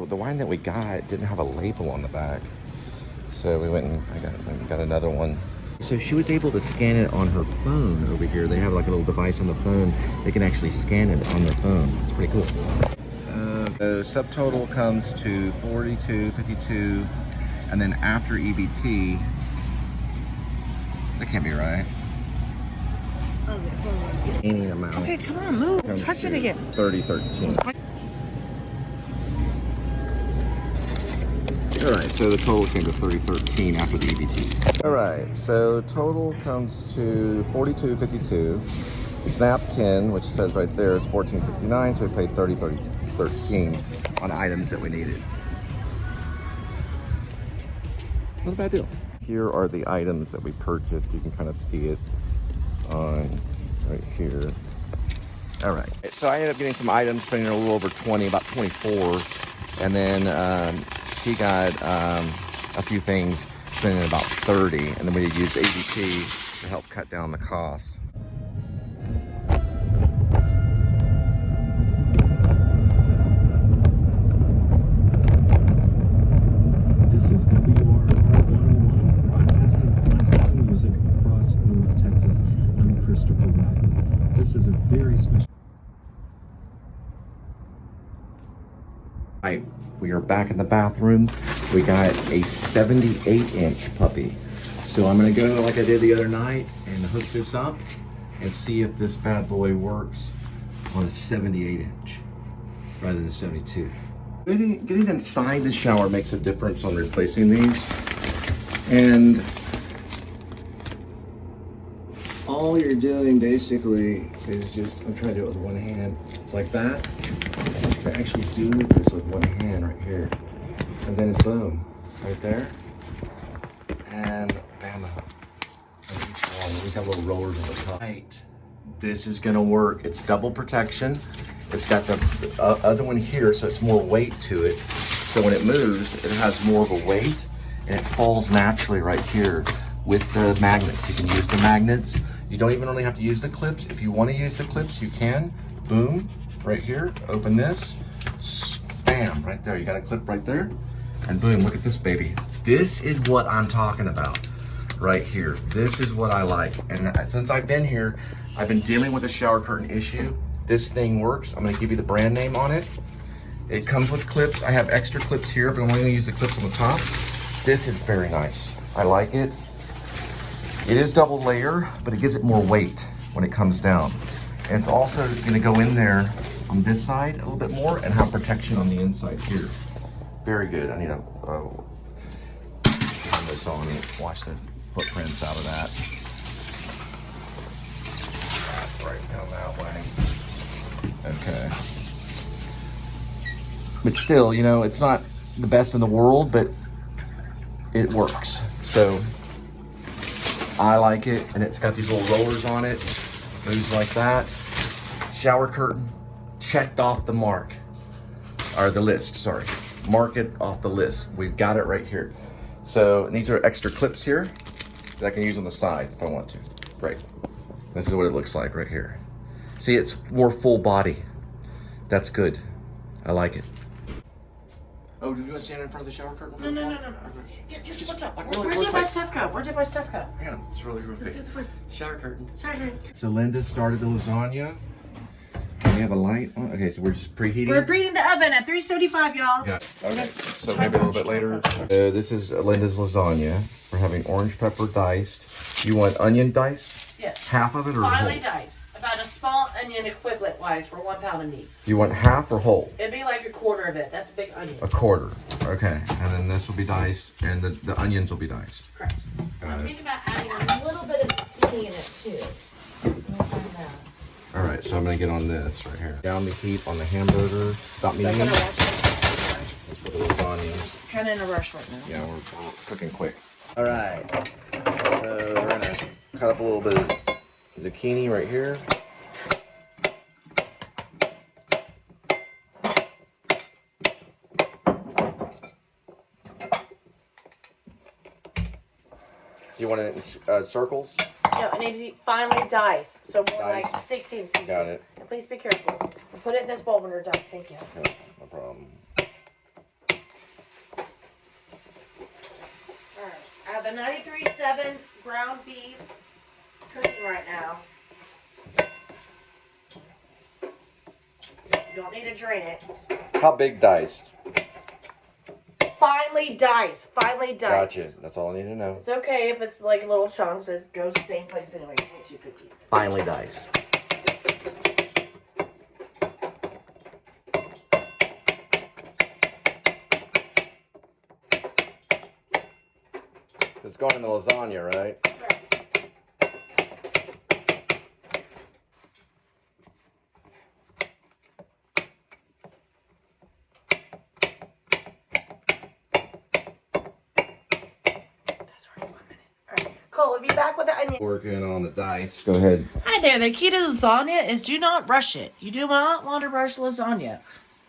the wine that we got didn't have a label on the back. So we went and I got another one. So she was able to scan it on her phone over here. They have like a little device on the phone. They can actually scan it on their phone. It's pretty cool. The subtotal comes to 42.52, and then after EBT, that can't be right. Any amount. Okay, come on, move. Touch it again. 30.13. All right, so the total came to 30.13 after the EBT. All right, so total comes to 42.52. Snap 10, which says right there, is 14.69, so we paid 30.13 on items that we needed. Not a bad deal. Here are the items that we purchased. You can kind of see it on right here. All right, so I ended up getting some items, spending a little over 20, about 24, and then she got a few things, spending about 30, and then we did use A.D.W.C to help cut down the cost. This is WR101, broadcasting classical music across North Texas. I'm Christopher Radley. This is a very special... Right, we are back in the bathroom. We got a 78-inch puppy. So I'm gonna go like I did the other night and hook this up and see if this bad boy works on a 78-inch rather than a 72. Getting inside the shower makes a difference on replacing these. And all you're doing basically is just, I'm trying to do it with one hand. It's like that. You can actually do this with one hand right here. And then boom, right there. And bammo. And each one, these have little rollers on the top. Right, this is gonna work. It's double protection. It's got the other one here, so it's more weight to it. So when it moves, it has more of a weight, and it falls naturally right here with the magnets. You can use the magnets. You don't even really have to use the clips. If you want to use the clips, you can. Boom, right here. Open this. Bam, right there. You got a clip right there. And boom, look at this baby. This is what I'm talking about right here. This is what I like. And since I've been here, I've been dealing with a shower curtain issue. This thing works. I'm gonna give you the brand name on it. It comes with clips. I have extra clips here, but I'm only gonna use the clips on the top. This is very nice. I like it. It is double layer, but it gives it more weight when it comes down. And it's also gonna go in there on this side a little bit more and have protection on the inside here. Very good. I need to turn this on and wash the footprints out of that. That's right, down that way. Okay. But still, you know, it's not the best in the world, but it works. So I like it, and it's got these little rollers on it. Moves like that. Shower curtain, checked off the mark. Or the list, sorry. Mark it off the list. We've got it right here. So, and these are extra clips here that I can use on the side if I want to. Great. This is what it looks like right here. See, it's more full body. That's good. I like it. Oh, did you want to stand in front of the shower curtain? No. Just what's up? Where did my stuff go? Where did my stuff go? Hang on, it's really big. Shower curtain. Shower curtain. So Linda started the lasagna. And we have a light on. Okay, so we're just preheating. We're preheating the oven at 375, y'all. Yeah. Okay. So maybe a little bit later. This is Linda's lasagna. We're having orange pepper diced. You want onion diced? Yes. Half of it or Finely whole? diced. About a small onion equivalent wise for 1 pound of meat. You want half or whole? It'd be like a quarter of it. That's a big onion. A quarter. Okay. And then this will be diced, and the onions will be diced. Correct. I'm thinking about adding a little bit of zucchini in it too. We'll find out. All right, so I'm gonna get on this right here. Down the heat on the hamburger. About medium. Let's put the lasagna. Kind of in a rush right now. Yeah, we're cooking quick. All right, so we're gonna cut up a little bit of zucchini right here. You want it in circles? No, it needs to be finely diced, so more Diced. like 16 pieces. Got it. And please be careful. We'll put it in this bowl when we're done. Thank you. Okay, no problem. a 93.7 ground beef cooking right now. You don't need to drain it. How big diced? Finely diced. Finely diced. Gotcha. That's all I need to know. It's okay if it's like little chunks. It goes the same place anyway. You ain't too picky. Finely diced. It's going in the lasagna, right? Cole, we'll be back with the onion. Working on the dice. Go ahead. Hi there. The key to lasagna is do not rush it. You do not want to rush lasagna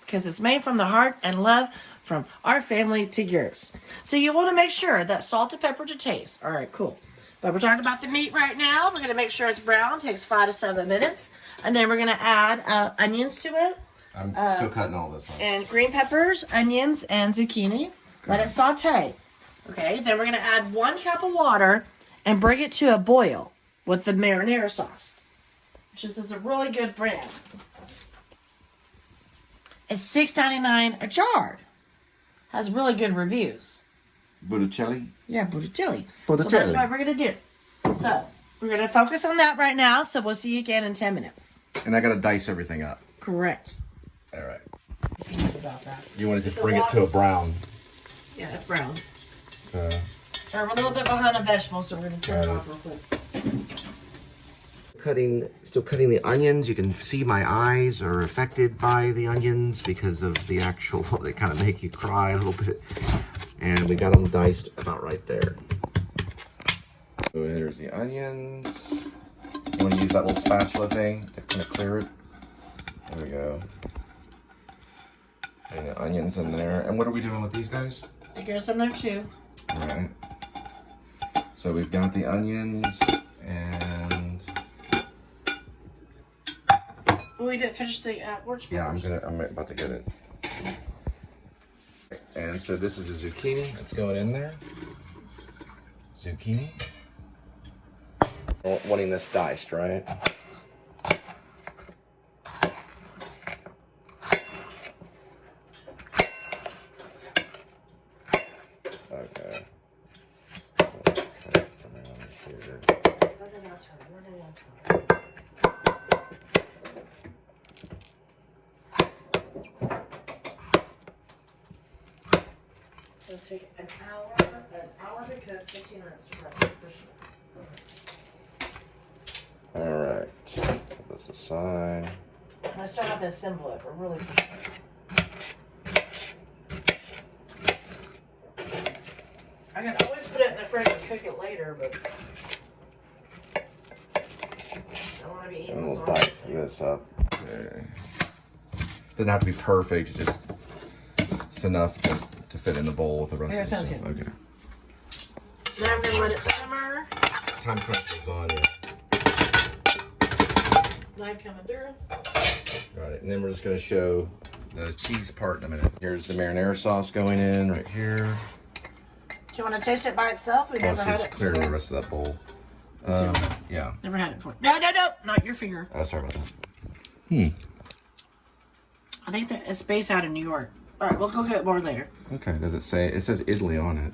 because it's made from the heart and love from our family to yours. So you want to make sure that salt and pepper to taste. All right, cool. But we're talking about the meat right now. We're going to make sure it's brown. Takes 5 to 7 minutes. And then we're going to add onions to it. I'm still cutting all this up. And green peppers, onions, and zucchini. Let it saute. Okay, then we're going to add 1 cup of water and bring it to a boil with the marinara sauce, which is a really good brand. It's $6.99 a jar. Has really good reviews. Botticelli? Yeah, Botticelli. Botticelli. So that's what we're going to do. So we're going to focus on that right now, so we'll see you again in 10 minutes. And I got to dice everything up. Correct. All right. About that. You want to just bring it to a brown. Yeah, it's brown. We're a little bit behind on vegetables, so we're going to turn it off real quick. Still cutting the onions. You can see my eyes are affected by the onions because of the actual, they kind of make you cry a little bit. And we got them diced about right there. So here's the onions. You want to use that little spatula thing to kind of clear it. There we go. And the onions in there. And what are we doing with these guys? It goes in there too. All right. So we've got the onions and... We didn't finish the works. Yeah, I'm about to get it. And so this is the zucchini that's going in there. Zucchini. Wanting this diced, right? Okay. It'll take an hour to cook, 15 minutes to prep for sure. All right. Set this aside. I'm going to start out to assemble it, but really for sure. I can always put it in the fridge and cook it later, but I want to be eating And we'll lasagna. dice this up. Okay. Doesn't have to be perfect, just enough to fit in the bowl with the rest of the stuff. Good. Okay. Now I'm going to let it simmer. Time crunch lasagna. Knife coming through. Got it. And then we're just going to show the cheese part in a minute. Here's the marinara sauce going in right here. Do you want to taste it by itself? We never Let's had just it clear before. the rest of that bowl. Yeah. Never had it before. No, not your finger. Oh, sorry about that. I think that it's based out of New York. All right, we'll go get more later. Okay, does it say? It says Italy on it.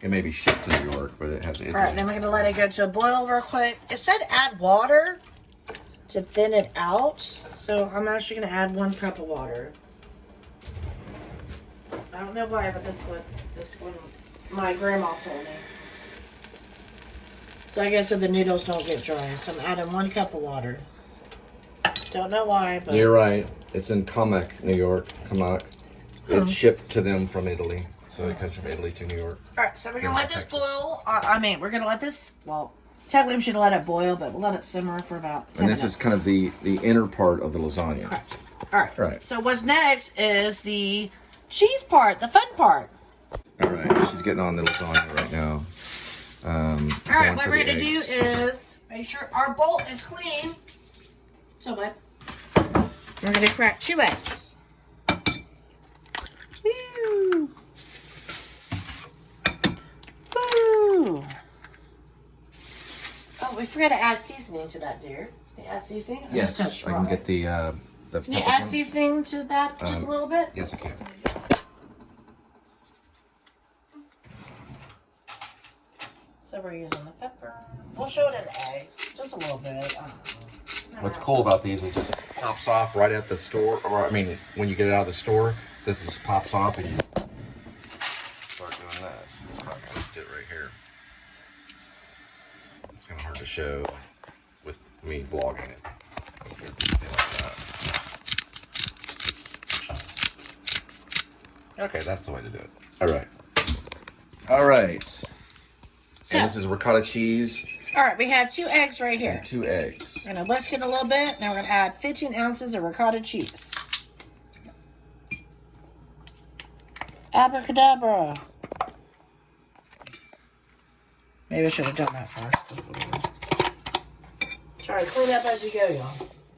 It may be shipped to New York, but it has Italy. All right, then we're gonna let it go to a boil real quick. It said add water to thin it out, so I'm actually gonna add 1 cup of water. I don't know why, but this one, my grandma told me. So I guess so the noodles don't get dry. So I'm adding 1 cup of water. Don't know why, but You're right. It's in Comac, New York. Comac. It's shipped to them from Italy. So it comes from Italy to New York. all right. So we're gonna let this boil. We're gonna let this. Well, technically we should let it boil, but we'll let it simmer for about 10 And this minutes. is kind of the inner part of the lasagna. Correct. All right. Right. So what's next is the cheese part, the fun part. All right. She's getting on the lasagna right now. All right. What we're gonna do is make sure our bowl is clean. So what? We're gonna crack 2 eggs. Woo! forget to add seasoning to that, dear. Can you add seasoning? Yes, I can get the Can you add peppercorn. seasoning to that just a little bit? Yes, I can. So we're using the pepper. We'll show it in the eggs, just a little bit. I don't know. What's cool about these is it just pops off right at the store, or I mean, when you get it out of the store, this just pops off and you start doing this. I'll twist it right here. It's kind of hard to show with me vlogging it. Okay, that's the way to do it. All right. All right. So, And this is ricotta cheese. all right, we have 2 eggs right here. And 2 eggs. We're going to whisk it a little bit. Now we're going to add 15 ounces of ricotta cheese. Abracadabra. Maybe I should have done that first. Try to clean up as you go, y'all.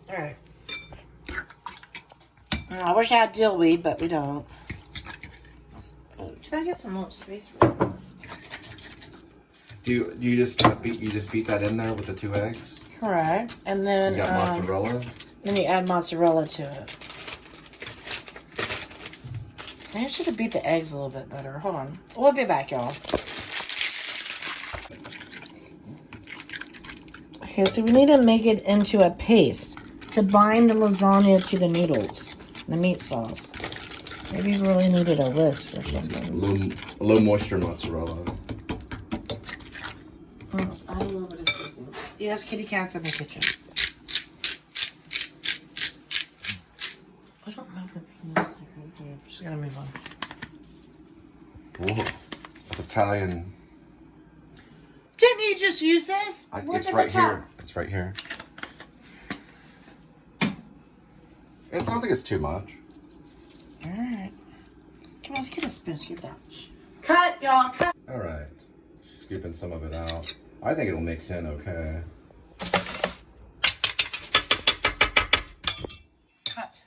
All right. I wish I had dill weed, but we don't. Oh, can I get some more space for it? Do you just beat that in there with the 2 eggs? Correct. And then You got mozzarella. then you add mozzarella to it. Maybe I should have beat the eggs a little bit better. Hold on. We'll be back, y'all. Okay, so we need to make it into a paste to bind the lasagna to the noodles, the meat sauce. Maybe you really needed a whisk or something. Low moisture mozzarella. Let's add a little bit of seasoning. Yes, kitty cats in the kitchen. I don't know if I'm just gonna move on. Whoa, that's Italian. Didn't you just use this? It's right here. It's right here. I don't think it's too much. Alright. Come on, let's get a spoon. Scoop that. Cut, y'all. Cut. Alright. Scooping some of it out. I think it'll mix in okay. Cut.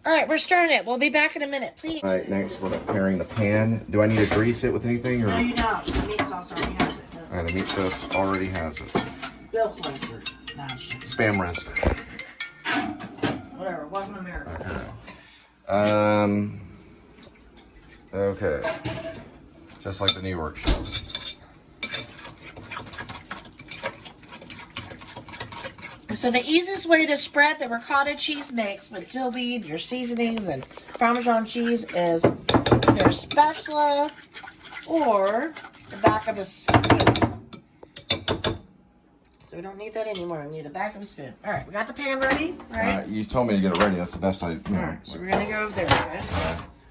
Alright, we're stirring it. We'll be back in a minute, please. Alright, next we're preparing the pan. Do I need to grease it with anything? Or? No, you don't. The meat sauce already has it. Alright, the meat sauce already has it. Bill Clinton. No, it's just Spam recipe. whatever. Wasn't America. Okay. Okay. Just like the New York chefs. So the easiest way to spread the ricotta cheese mix with dill weed, your seasonings, and Parmesan cheese is either a spatula or the back of a spoon. So we don't need that anymore. We need the back of a spoon. All right, we got the pan ready, right? You told me to get it ready. That's the best I know. All right, so we're gonna go over there, okay?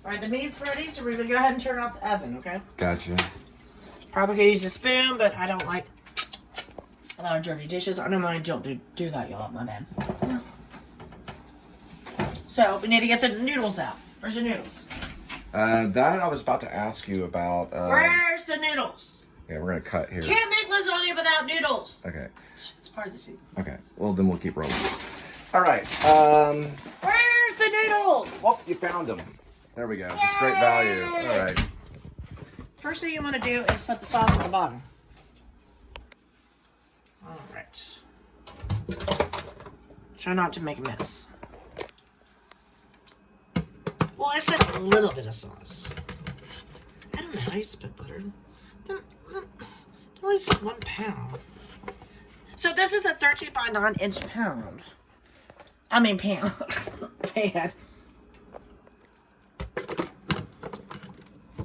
All right, the meat's ready, so we're gonna go ahead and turn off the oven, okay? Gotcha. Probably could use a spoon, but I don't like a lot of dirty dishes. I don't mind. Don't do that, y'all. My bad. So we need to get the noodles out. Where's the noodles? That I was about to ask you about. Where's the noodles? Yeah, we're gonna cut here. Can't make lasagna without noodles. Okay. It's part of the secret. Okay. Well, then we'll keep rolling. All right. Where's the noodles? Well, you found them. There we go. Just great value. All right. First thing you want to do is put the sauce on the bottom. All right. Try not to make a mess. Well, I said a little bit of sauce. I don't know how you spit butter. At least 1 pound. So this is a 13 by 9 inch pound. I mean pound. Pan.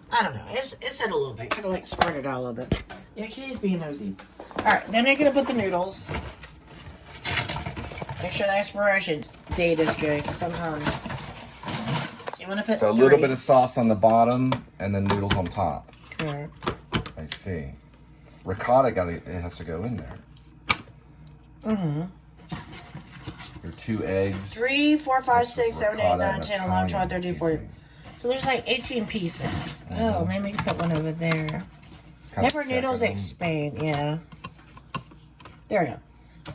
I don't know. It's in a little bit. Kind of like spread it out a little bit. Yeah, she's being nosy. Alright, then you're going to put the noodles. Make sure the expiration date is good. Sometimes. So you want to put So a little bit of sauce on the bottom and then noodles on top. Okay. I see. Ricotta it has to go in there. Mm-hmm. Your 2 eggs. 3, 4, 5, 6, 7, 8, Ricotta 9, and 10, 11, 12, 13, 14. seasoning. So there's like 18 pieces. Oh, maybe we can put one over there. Never noodles expand, yeah. There we go.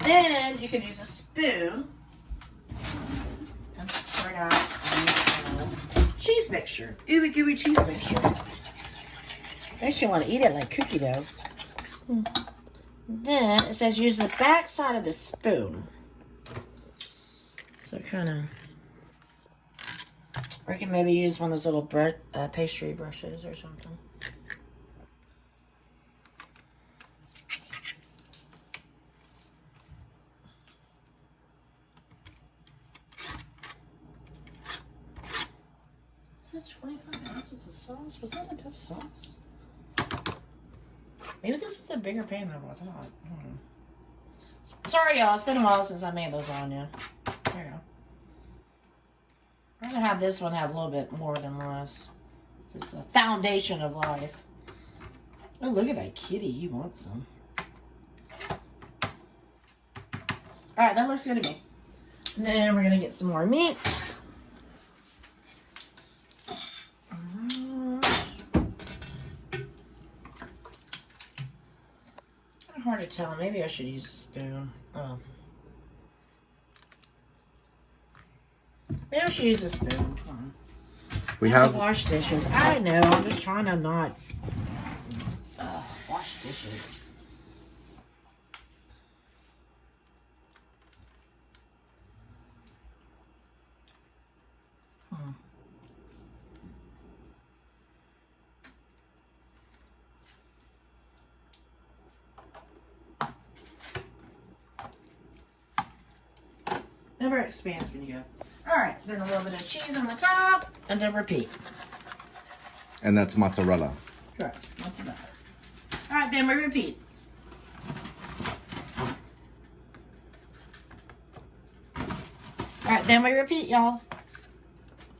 Then you can use a spoon and spread out cheese mixture. Ooey gooey cheese mixture. Makes you want to eat it like cookie dough. Then it says use the back side of the spoon. So kind of, or you can maybe use one of those little pastry brushes or something. Is that 25 ounces of sauce? Was that enough sauce? Maybe this is a bigger pan than what I thought. Sorry, y'all. It's been a while since I made lasagna. There you go. I'm going to have this one have a little bit more than less. It's just the foundation of life. Oh, look at that kitty. He wants some. Alright, that looks good to me. And then we're going to get some more meat. Hard to tell. Maybe I should use a spoon. Oh. Maybe I should use a spoon. We I have wash dishes. I know. I'm just trying to not wash dishes. Remember, it expands when you go. Alright, then a little bit of cheese on the top, and then repeat. And that's mozzarella. Correct. Mozzarella. Alright, then we repeat. Alright, then we repeat, y'all.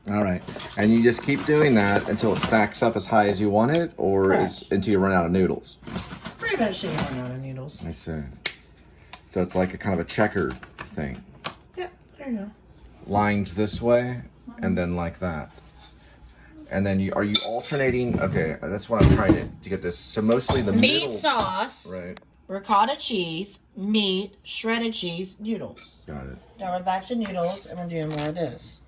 Alright. And you just keep doing that until it stacks up as high as you want it, or until you run out of noodles? Pretty much you run out of noodles. I see. So it's like a kind of a checker thing. There you go. Lines this way, and then like that. And then are you alternating? Okay, that's what I'm trying to get this. So mostly the meat middle, sauce, right? Ricotta cheese, meat, shredded cheese, noodles. Got it. Now we're back to noodles, and we're doing more of this.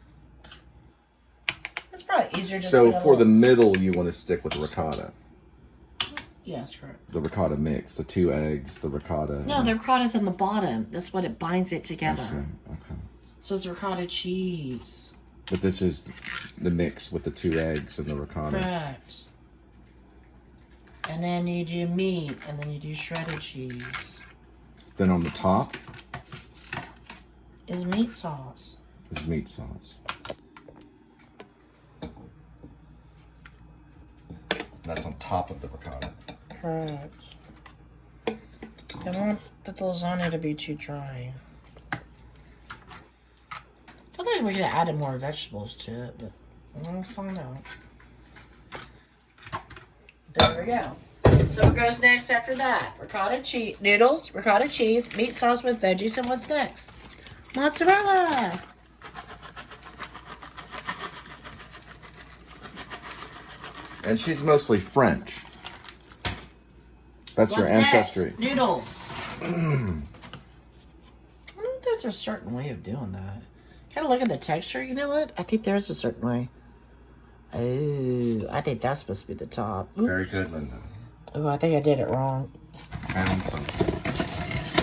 It's probably easier just. So for the middle, you want to stick with the ricotta. Yes, correct. The ricotta mix, the 2 eggs, the ricotta. No, the ricotta's on the bottom. That's what it binds it together. I see. Okay. So it's ricotta cheese. But this is the mix with the 2 eggs and the ricotta. Correct. And then you do meat, and then you do shredded cheese. Then on the top Is meat sauce. is meat sauce. That's on top of the ricotta. Correct. I don't want the lasagna to be too dry. I feel like we could have added more vegetables to it, but we'll find out. There we go. So what goes next after that? Ricotta cheese, noodles, ricotta cheese, meat sauce with veggies, and what's next? Mozzarella. And she's mostly French. That's What's her ancestry. Next? Noodles. I don't think there's a certain way of doing that. Kind of look at the texture. You know what? I think there's a certain way. Oh, I think that's supposed to be the top. Oops. Very good, Linda. Oh, I think I did it wrong. Found something.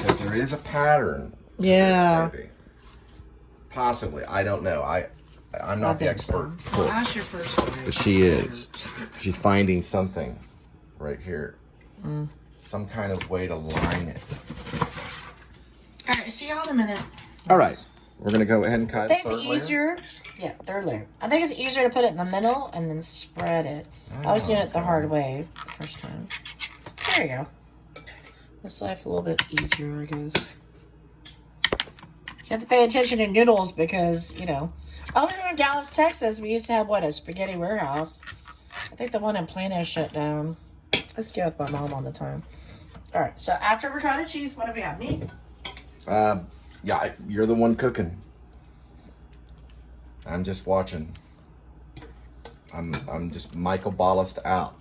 But there is a pattern. Yeah. Maybe. Possibly. I don't know. I'm not the expert. So. Well, ask your first one. But she is. She's finding something right here. Some kind of way to line it. All right, see y'all in a minute. All right. We're going to go ahead and cut I think third it's layer. easier. Yeah, third layer. I think it's easier to put it in the middle and then spread it. I was doing it the hard way the first time. There you go. Makes life a little bit easier, I guess. You have to pay attention to noodles because, you know, over here in Dallas, Texas, we used to have, what, a spaghetti warehouse. I think the one in Plano shut down. I stay with my mom all the time. All right, so after ricotta cheese, what do we have? Meat? Yeah, you're the one cooking. I'm just watching. I'm just Michael Ballast out.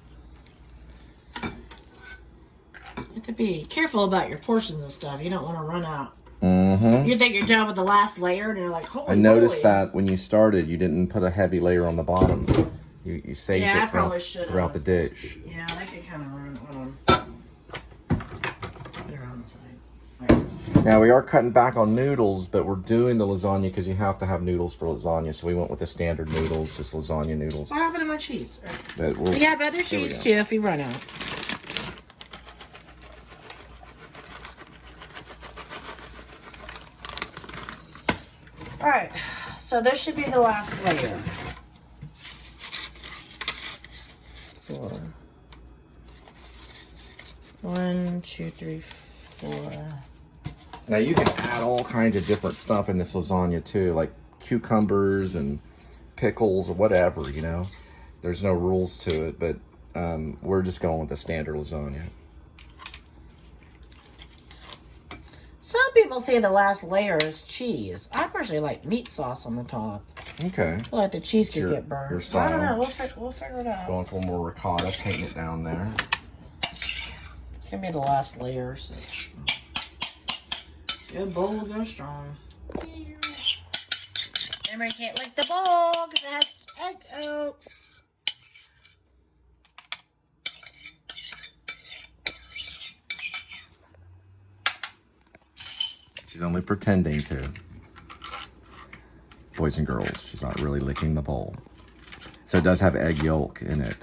You have to be careful about your portions and stuff. You don't want to run out. Mm-hmm. You think you're done with the last layer, and you're like, holy I noticed moly. that when you started, you didn't put a heavy layer on the bottom. You saved Yeah, I it probably should throughout the dish. Yeah, that could kind of ruin it. Hold on. Now we are cutting back on noodles, but we're doing the lasagna because you have to have noodles for lasagna. So we went with the standard noodles, just lasagna noodles. What happened to my cheese? We have other cheese too if we run out. Alright, so this should be the last layer. 4. 1, 2, 3, 4. Now you can add all kinds of different stuff in this lasagna too, like cucumbers and pickles or whatever, you know. There's no rules to it, but we're just going with the standard lasagna. Some people say the last layer is cheese. I personally like meat sauce on the top. Okay. I feel like the cheese could get burned. Your style. I don't know. We'll figure it out. Going for more ricotta, painting it down there. It's going to be the last layer. So. Good bowl, go strong. Remember, you can't lick the bowl because it has egg yolks. She's only pretending to. Boys and girls, she's not really licking the bowl. So it does have egg yolk in it.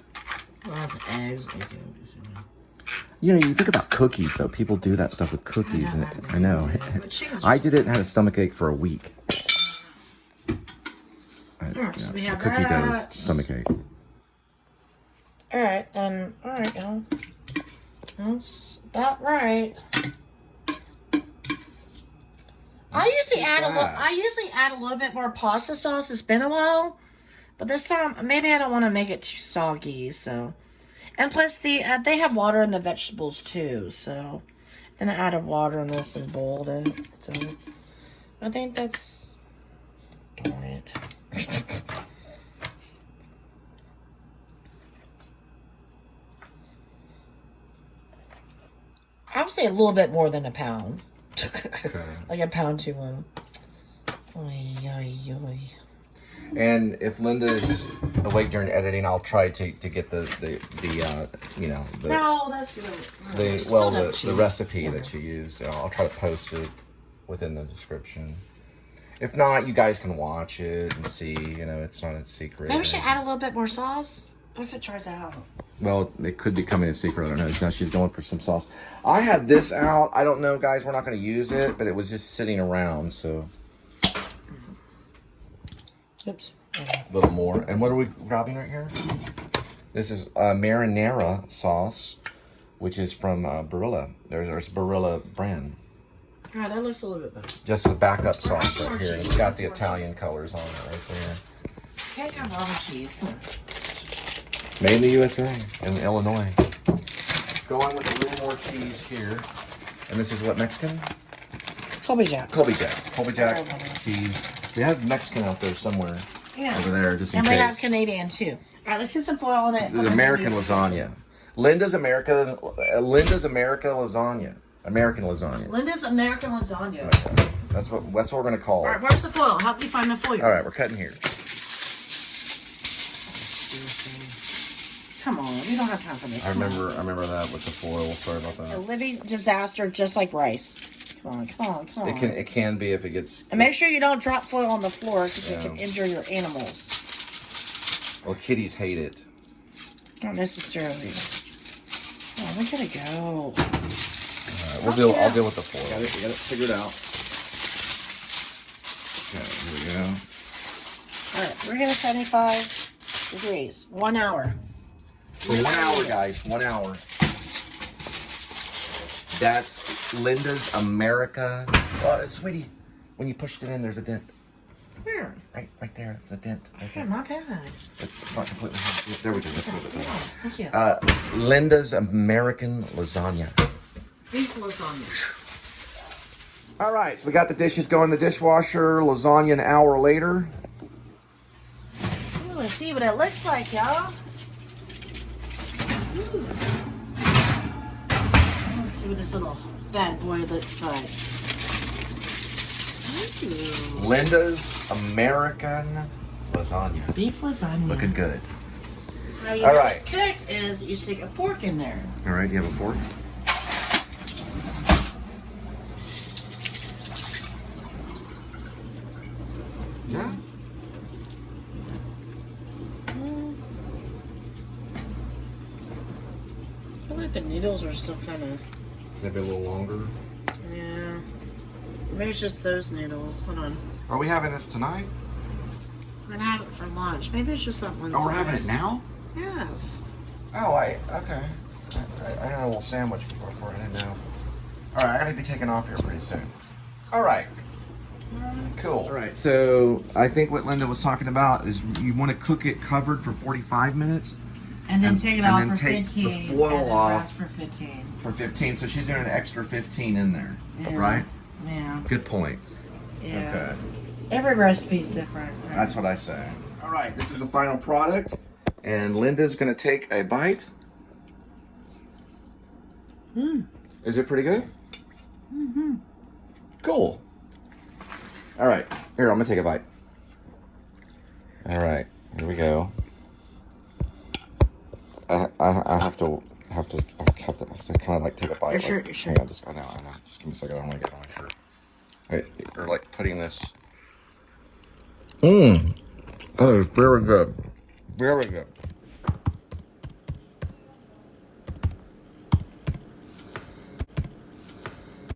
Well, it has eggs, egg yolks. You know, you think about cookies, though. People do that stuff with cookies, and I know. I did it and had a stomachache for a week. So we have cookie that. dough stomachache. All right, then. All right, y'all. That's about right. I usually add a little bit more pasta sauce. It's been a while, but this time maybe I don't want to make it too soggy. So, and plus they have water in the vegetables too. So, then I added water in this and boiled it. So, I think that's darn it. I would say a little bit more than a pound. Okay. Like a pound to one. Oy, oy, oy. And if Linda is awake during editing, I'll try to get the you know, the No, that's good. the recipe that she used. I'll try to post it within the description. If not, you guys can watch it and see. You know, it's not a secret. Maybe we should add a little bit more sauce. What if it tries out? Well, it could be coming a secret. I don't know. Now she's going for some sauce. I had this out. I don't know, guys. We're not going to use it, but it was just sitting around, so. Oops. A little more. And what are we grabbing right here? This is marinara sauce, which is from Barilla. There's Barilla brand. All right, that looks a little bit better. Just a backup sauce right here. It's got the Italian colors on it right there. Can't go wrong with cheese. Come on. Made in the USA in Illinois. Going with a little more cheese here. And this is what, Mexican? Colby Jack. Colby Jack. Colby Jack cheese. We have Mexican out there somewhere. Yeah. Over there, just in and case. we have Canadian too. All right, let's get some foil on it. This is American lasagna. Linda's America lasagna. American lasagna. Linda's American lasagna. Okay. That's what we're gonna call All it. right, where's the foil? Help me find the foil. All right, we're cutting here. Come on, we don't have time for this. I remember that with the foil. Sorry about A that. living disaster, just like rice. Come on. It can be if it gets. And make sure you don't drop foil on the floor because Yeah. it can injure your animals. Well, kitties hate it. Not necessarily. Oh, look at it go. All right, I'll deal with the foil. We got it figured out. Okay, here we go. All right, we're gonna 75 degrees. 1 hour. For 1 hour, guys. 1 hour. That's Linda's America. Oh, sweetie, when you pushed it in, there's a dent. Where? Right there. It's a dent. Right Okay, there. my bad. It's not completely. There we go. That's what it is. Thank you. Linda's American lasagna. Beef lasagna. All right, so we got the dishes going in the dishwasher. Lasagna an hour later. Ooh, let's see what it looks like, y'all. Ooh. Let's see what this little bad boy looks like. Ooh. Linda's American lasagna. Beef lasagna. Looking good. Now, you All know right. what's cooked is you stick a fork in there. All right, you have a fork? Yeah. I feel like the needles are still kind of. Maybe a little longer. Yeah. Maybe it's just those needles. Hold on. Are we having this tonight? I'm gonna have it for lunch. Maybe it's just that one. Oh, we're having it now? Yes. Oh, okay. I had a little sandwich before. I didn't know. All right, I gotta be taking off here pretty soon. All right. Cool. All right, so I think what Linda was talking about is you want to cook it covered for 45 minutes. And then take it off for take 15. the foil and then off rest for 15. For 15, so she's doing an extra 15 in there, Yeah. right? Yeah. Good point. Yeah. Okay. Every recipe's different. Right? That's what I say. All right, this is the final product, and Linda's gonna take a bite. Is it pretty good? Mm-hmm. Cool. All right, here, I'm gonna take a bite. All right, here we go. I have to kind of like take a bite. You're sure, like, you're sure. Hang on, I know. Just give me a second. I want to get on my shirt. Wait, you're like putting this. That is very good. Very good.